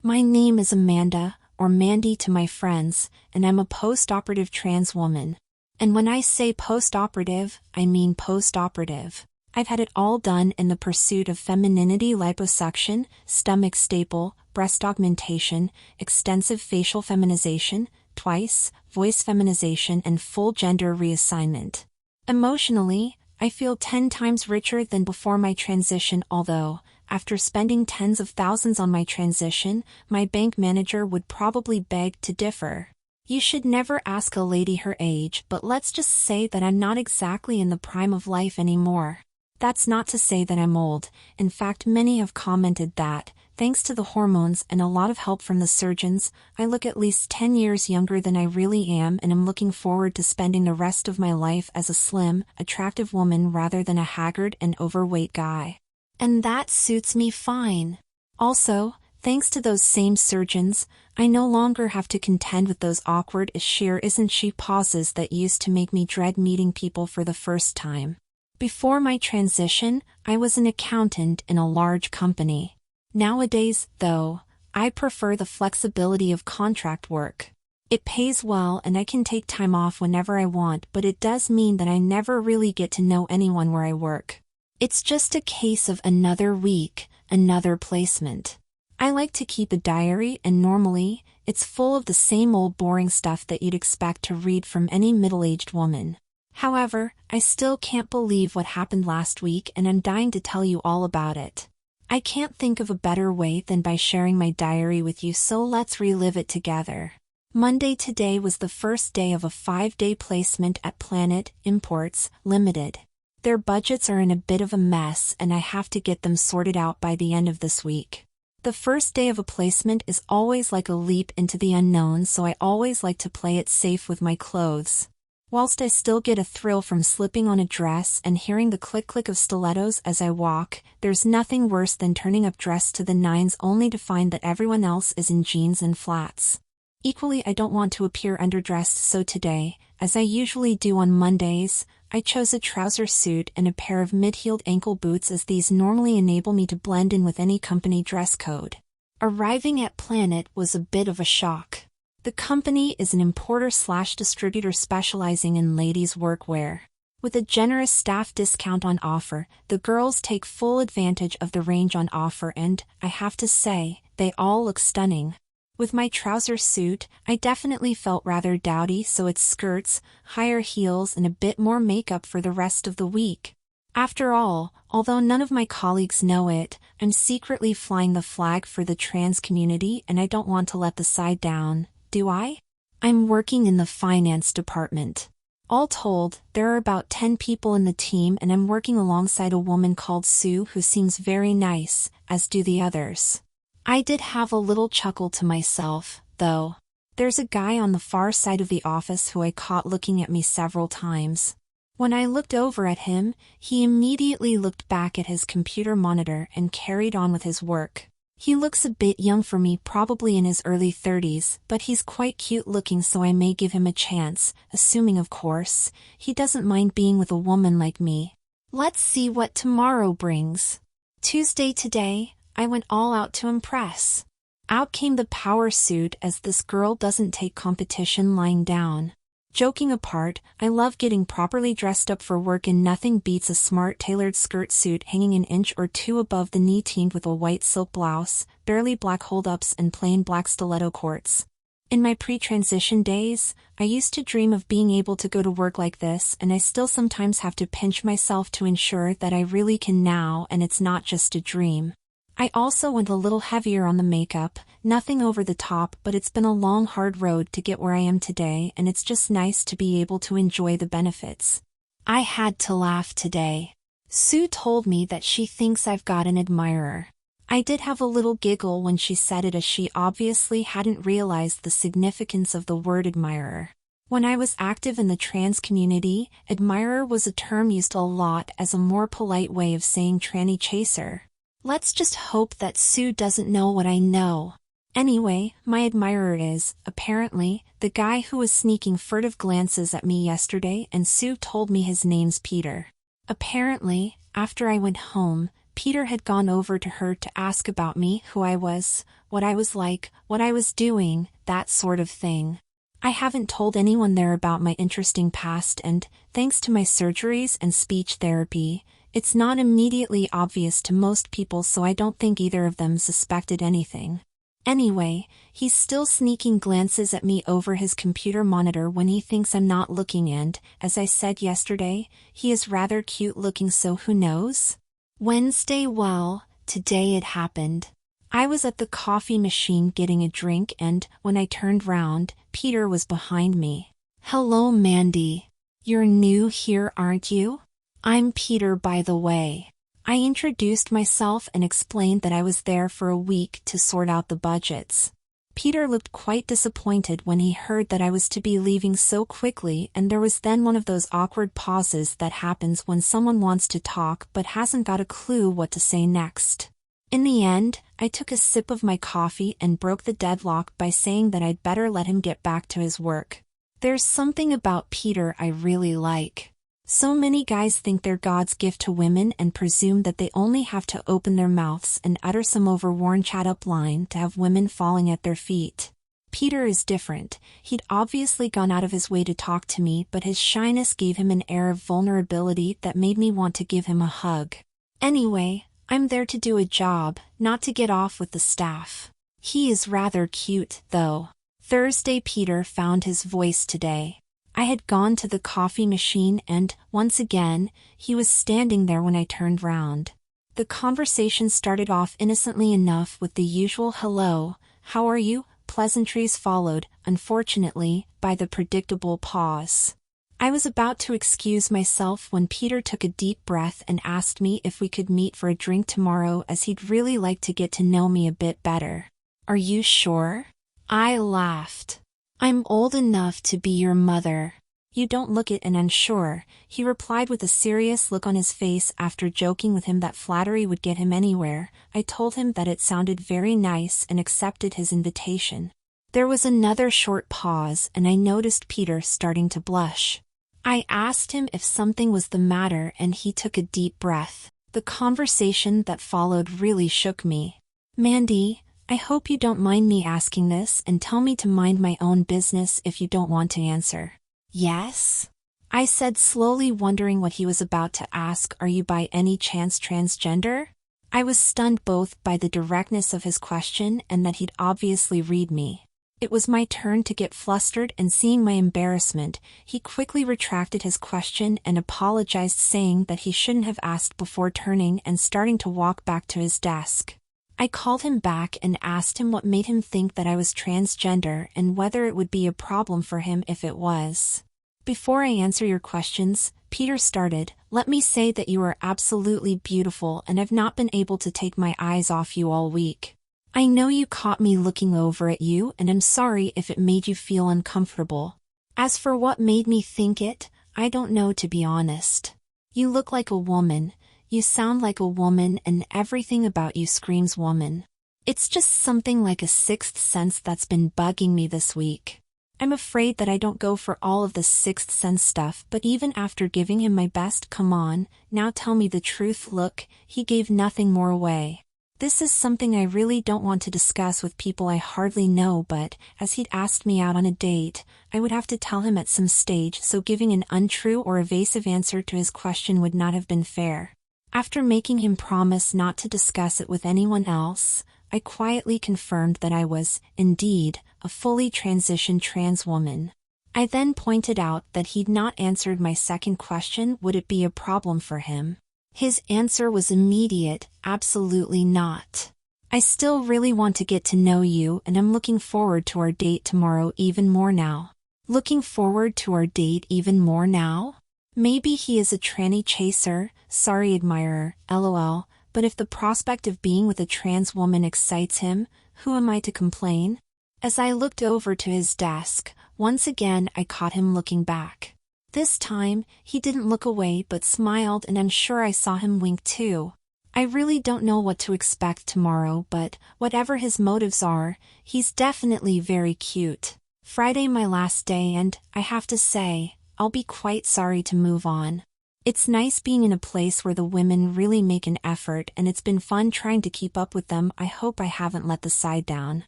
My name is Amanda, or Mandy to my friends, and I'm a post-operative trans woman. And when I say post-operative, I mean post-operative. I've had it all done in the pursuit of femininity: liposuction, stomach staple, breast augmentation, extensive facial feminization, twice, voice feminization, and full gender reassignment. Emotionally, I feel 10 times richer than before my transition, although, after spending tens of thousands on my transition, my bank manager would probably beg to differ. You should never ask a lady her age, but let's just say that I'm not exactly in the prime of life anymore. That's not to say that I'm old. In fact, many have commented that, thanks to the hormones and a lot of help from the surgeons, I look at least 10 years younger than I really am, and am looking forward to spending the rest of my life as a slim, attractive woman rather than a haggard and overweight guy. And that suits me fine. Also, thanks to those same surgeons, I no longer have to contend with those awkward "is she or isn't she" pauses that used to make me dread meeting people for the first time. Before my transition, I was an accountant in a large company. Nowadays, though, I prefer the flexibility of contract work. It pays well and I can take time off whenever I want, but it does mean that I never really get to know anyone where I work. It's just a case of another week, another placement. I like to keep a diary, and normally, it's full of the same old boring stuff that you'd expect to read from any middle-aged woman. However, I still can't believe what happened last week, and I'm dying to tell you all about it. I can't think of a better way than by sharing my diary with you, so let's relive it together. Monday today was the first day of a 5-day placement at Planet Imports Limited. Their budgets are in a bit of a mess and I have to get them sorted out by the end of this week. The first day of a placement is always like a leap into the unknown, so I always like to play it safe with my clothes. Whilst I still get a thrill from slipping on a dress and hearing the click-click of stilettos as I walk, there's nothing worse than turning up dressed to the nines only to find that everyone else is in jeans and flats. Equally, I don't want to appear underdressed, so today, as I usually do on Mondays, I chose a trouser suit and a pair of mid-heeled ankle boots, as these normally enable me to blend in with any company dress code. Arriving at Planet was a bit of a shock. The company is an importer/distributor specializing in ladies' workwear. With a generous staff discount on offer, the girls take full advantage of the range on offer, and, I have to say, they all look stunning. With my trouser suit, I definitely felt rather dowdy, so it's skirts, higher heels, and a bit more makeup for the rest of the week. After all, although none of my colleagues know it, I'm secretly flying the flag for the trans community, and I don't want to let the side down, do I? I'm working in the finance department. All told, there are about 10 people in the team, and I'm working alongside a woman called Sue who seems very nice, as do the others. I did have a little chuckle to myself, though. There's a guy on the far side of the office who I caught looking at me several times. When I looked over at him, he immediately looked back at his computer monitor and carried on with his work. He looks a bit young for me, probably in his early 30s, but he's quite cute looking, so I may give him a chance, assuming, of course, he doesn't mind being with a woman like me. Let's see what tomorrow brings. Tuesday today, I went all out to impress. Out came the power suit, as this girl doesn't take competition lying down. Joking apart, I love getting properly dressed up for work, and nothing beats a smart tailored skirt suit hanging an inch or two above the knee, teamed with a white silk blouse, barely black hold-ups, and plain black stiletto cords. In my pre-transition days, I used to dream of being able to go to work like this, and I still sometimes have to pinch myself to ensure that I really can now, and it's not just a dream. I also went a little heavier on the makeup, nothing over the top, but it's been a long hard road to get where I am today, and it's just nice to be able to enjoy the benefits. I had to laugh today. Sue told me that she thinks I've got an admirer. I did have a little giggle when she said it, as she obviously hadn't realized the significance of the word admirer. When I was active in the trans community, admirer was a term used a lot as a more polite way of saying tranny chaser. Let's just hope that Sue doesn't know what I know. Anyway, my admirer is, apparently, the guy who was sneaking furtive glances at me yesterday, and Sue told me his name's Peter. Apparently, after I went home, Peter had gone over to her to ask about me, who I was, what I was like, what I was doing, that sort of thing. I haven't told anyone there about my interesting past and, thanks to my surgeries and speech therapy, it's not immediately obvious to most people, so I don't think either of them suspected anything. Anyway, he's still sneaking glances at me over his computer monitor when he thinks I'm not looking, and, as I said yesterday, he is rather cute looking, so who knows? Wednesday. Well, today it happened. I was at the coffee machine getting a drink, and, when I turned round, Peter was behind me. "Hello, Mandy. You're new here, aren't you? I'm Peter, by the way." I introduced myself and explained that I was there for a week to sort out the budgets. Peter looked quite disappointed when he heard that I was to be leaving so quickly, and there was then one of those awkward pauses that happens when someone wants to talk but hasn't got a clue what to say next. In the end, I took a sip of my coffee and broke the deadlock by saying that I'd better let him get back to his work. There's something about Peter I really like. So many guys think they're God's gift to women and presume that they only have to open their mouths and utter some overworn chat-up line to have women falling at their feet. Peter is different. He'd obviously gone out of his way to talk to me, but his shyness gave him an air of vulnerability that made me want to give him a hug. Anyway, I'm there to do a job, not to get off with the staff. He is rather cute, though. Thursday. Peter found his voice today. I had gone to the coffee machine and, once again, he was standing there when I turned round. The conversation started off innocently enough with the usual "hello, how are you?" pleasantries, followed, unfortunately, by the predictable pause. I was about to excuse myself when Peter took a deep breath and asked me if we could meet for a drink tomorrow, as he'd really like to get to know me a bit better. "Are you sure?" I laughed. "I'm old enough to be your mother." "You don't look it and unsure," he replied with a serious look on his face. After joking with him that flattery would get him anywhere, I told him that it sounded very nice and accepted his invitation. There was another short pause and I noticed Peter starting to blush. I asked him if something was the matter and he took a deep breath. The conversation that followed really shook me. "Mandy, I hope you don't mind me asking this, and tell me to mind my own business if you don't want to answer." "Yes?" I said slowly, wondering what he was about to ask. "Are you by any chance transgender?" I was stunned both by the directness of his question and that he'd obviously read me. It was my turn to get flustered, and seeing my embarrassment, he quickly retracted his question and apologized, saying that he shouldn't have asked, before turning and starting to walk back to his desk. I called him back and asked him what made him think that I was transgender and whether it would be a problem for him if it was. "Before I answer your questions," Peter started, "let me say that you are absolutely beautiful and I've not been able to take my eyes off you all week. I know you caught me looking over at you, and I'm sorry if it made you feel uncomfortable. As for what made me think it, I don't know, to be honest. You look like a woman. You sound like a woman, and everything about you screams woman. It's just something like a sixth sense that's been bugging me this week. I'm afraid that I don't go for all of the sixth sense stuff, but even after giving him my best, come on, now tell me the truth." Look, he gave nothing more away. "This is something I really don't want to discuss with people I hardly know, but, as he'd asked me out on a date, I would have to tell him at some stage, so giving an untrue or evasive answer to his question would not have been fair. After making him promise not to discuss it with anyone else, I quietly confirmed that I was, indeed, a fully transitioned trans woman. I then pointed out that he'd not answered my second question. Would it be a problem for him? His answer was immediate: absolutely not. "I still really want to get to know you, and I'm looking forward to our date tomorrow even more now." Looking forward to our date even more now? Maybe he is a tranny chaser, sorry admirer, lol, but if the prospect of being with a trans woman excites him, who am I to complain? As I looked over to his desk, once again I caught him looking back. This time, he didn't look away but smiled, and I'm sure I saw him wink too. I really don't know what to expect tomorrow, but whatever his motives are, he's definitely very cute. Friday, my last day, and, I have to say, I'll be quite sorry to move on. It's nice being in a place where the women really make an effort, and it's been fun trying to keep up with them. I hope I haven't let the side down.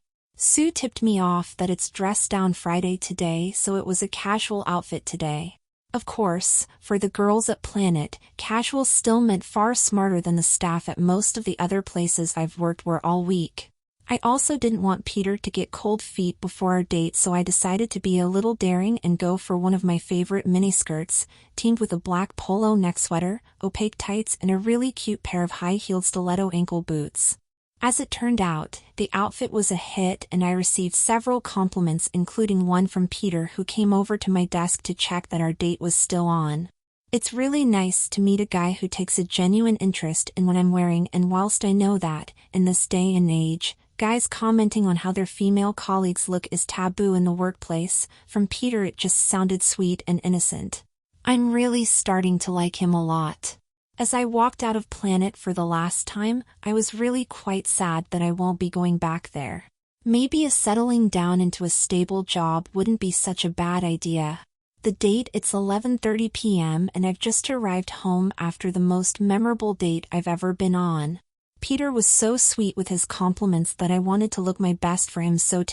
Sue tipped me off that it's dress down Friday today, so it was a casual outfit today. Of course, for the girls at Planet, casual still meant far smarter than the staff at most of the other places I've worked were all week. I also didn't want Peter to get cold feet before our date, so I decided to be a little daring and go for one of my favorite miniskirts, teamed with a black polo neck sweater, opaque tights, and a really cute pair of high-heeled stiletto ankle boots. As it turned out, the outfit was a hit and I received several compliments, including one from Peter, who came over to my desk to check that our date was still on. It's really nice to meet a guy who takes a genuine interest in what I'm wearing, and whilst I know that, in this day and age, guys commenting on how their female colleagues look is taboo in the workplace, from Peter it just sounded sweet and innocent. I'm really starting to like him a lot. As I walked out of Planet for the last time, I was really quite sad that I won't be going back there. Maybe a settling down into a stable job wouldn't be such a bad idea. The date, it's 11:30 p.m. and I've just arrived home after the most memorable date I've ever been on. Peter was so sweet with his compliments that I wanted to look my best for him so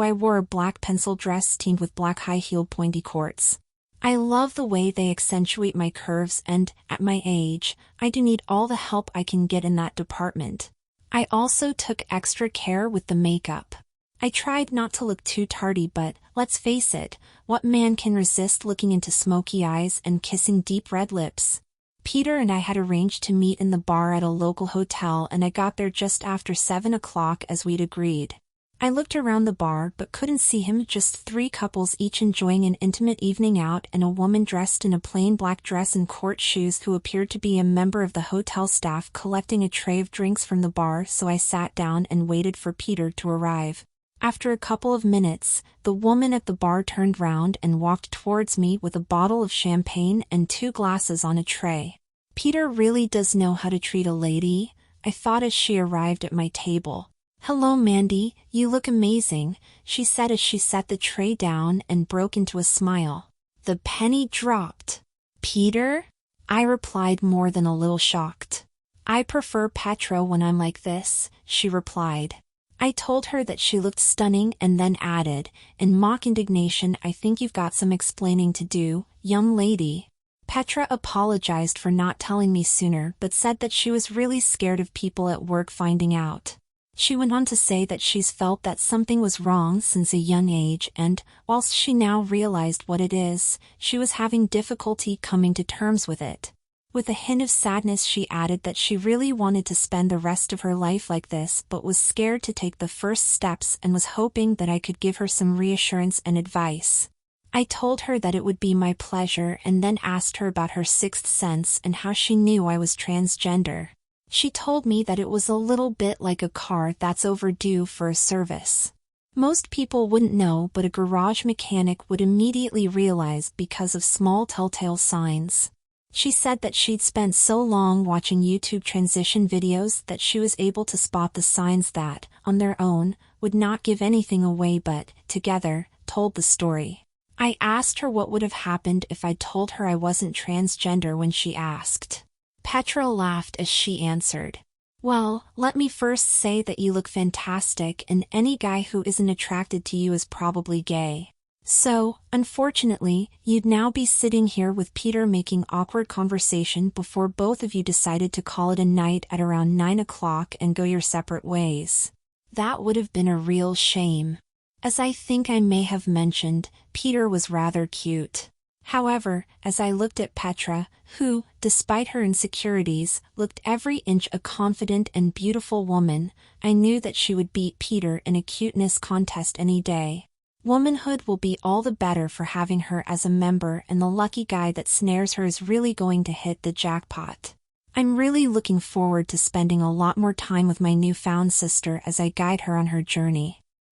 I wore a black pencil dress teamed with black high-heeled pointy cords. I love the way they accentuate my curves, and, at my age, I do need all the help I can get in that department. I also took extra care with the makeup. I tried not to look too tardy, but, let's face it, what man can resist looking into smoky eyes and kissing deep red lips? Peter and I had arranged to meet in the bar at a local hotel, and I got there just after 7 o'clock as we'd agreed. I looked around the bar but couldn't see him, just 3 couples each enjoying an intimate evening out, and a woman dressed in a plain black dress and court shoes who appeared to be a member of the hotel staff collecting a tray of drinks from the bar, so I sat down and waited for Peter to arrive. After a couple of minutes, the woman at the bar turned round and walked towards me with a bottle of champagne and 2 glasses on a tray. Peter really does know how to treat a lady, I thought as she arrived at my table. "Hello Mandy, you look amazing," she said as she set the tray down and broke into a smile. The penny dropped. "Peter?" I replied, more than a little shocked. "I prefer Petra when I'm like this," she replied. I told her that she looked stunning and then added, in mock indignation, "I think you've got some explaining to do, young lady." Petra apologized for not telling me sooner but said that she was really scared of people at work finding out. She went on to say that she's felt that something was wrong since a young age, and, whilst she now realized what it is, she was having difficulty coming to terms with it. With a hint of sadness she added that she really wanted to spend the rest of her life like this but was scared to take the first steps and was hoping that I could give her some reassurance and advice. I told her that it would be my pleasure and then asked her about her sixth sense and how she knew I was transgender. She told me that it was a little bit like a car that's overdue for a service. Most people wouldn't know, but a garage mechanic would immediately realize because of small telltale signs. She said that she'd spent so long watching YouTube transition videos that she was able to spot the signs that, on their own, would not give anything away but, together, told the story. I asked her what would have happened if I'd told her I wasn't transgender when she asked. Petra laughed as she answered, "Well, let me first say that you look fantastic, and any guy who isn't attracted to you is probably gay. So, unfortunately, you'd now be sitting here with Peter making awkward conversation before both of you decided to call it a night at around 9 o'clock and go your separate ways. That would have been a real shame." As I think I may have mentioned, Peter was rather cute. However, as I looked at Petra, who, despite her insecurities, looked every inch a confident and beautiful woman, I knew that she would beat Peter in a cuteness contest any day. Womanhood will be all the better for having her as a member, and the lucky guy that snares her is really going to hit the jackpot. I'm really looking forward to spending a lot more time with my newfound sister as I guide her on her journey.